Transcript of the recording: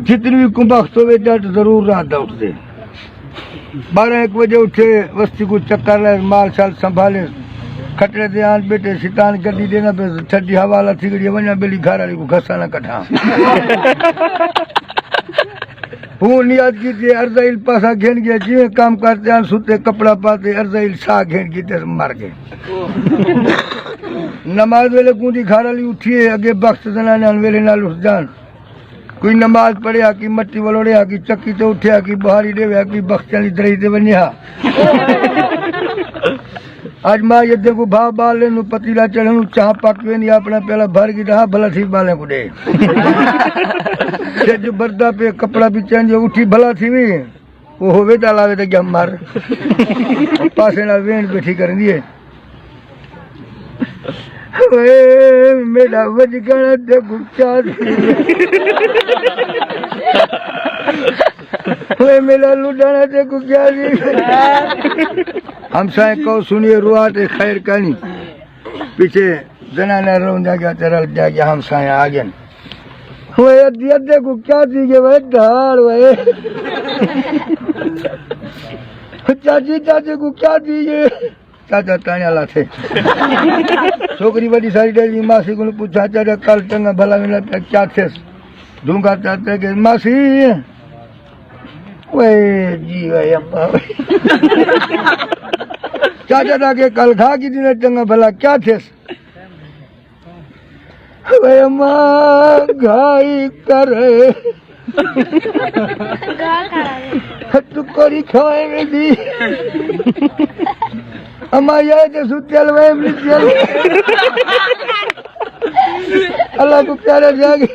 जितनी भी कुंभक्त हो डट जरूर रात उठते 12-1 बजे उठे वस्ती को चक्कर ले माल शाल संभाले खटरे दे आन बेटे सितान गड्डी देना पे ठंडी हवाला थिगड़ी वना बेली घाराली को घसाना कठा हूँ नियाद की थी अर्जाइल पासा घेन गया जिवे काम करते आन सुते कपड़ा पाते अर्जाइल सा घेन की ते मार गए नमाज वेले कूदी घाराली उठिए अगे बख्त जनाने वेले नाल उठ जान कोई नमाज पढ़िया कि मट्टी वलोड़िया कि चक्की ते उठिया कि बहारी देवे कि बख्तली दरी ते बनिया आज मां ये देखो भाव बाले नु पतीला चढ़नु चाह पकवे नहीं अपना पहला भर की रहा भला थी बाले को दे जो बरदा पे कपड़ा भी चेंज उठी भला थी भी वो होवे ता लावे ते गम मार पासे ना वेण बैठी कर दिए ओए मेरा वजगण देखो क्या ओए मेरा लुटाना देखो क्या हम साए को सुनिए रुआते खैर कहानी पीछे जनाना रोंदा गया तेरा जा गया हम साए आगे ओए अद्दे को क्या दीगे वे ढाल वे चाची चाची को क्या दीगे चाचा तान्याला थे छोकरी बड़ी सारी डेली मासी को पूछा चाचा कल टंगा भला मिला क्या थे ढूंढा चाहते कि मासी वे जी वे अम्मा चाचा था के कल खा की दिन टंगा भला क्या थे वे अम्मा घाई करे तू करी खाए में दी अम्मा ये तो सुतेल वे मिल अल्लाह को प्यारा जागे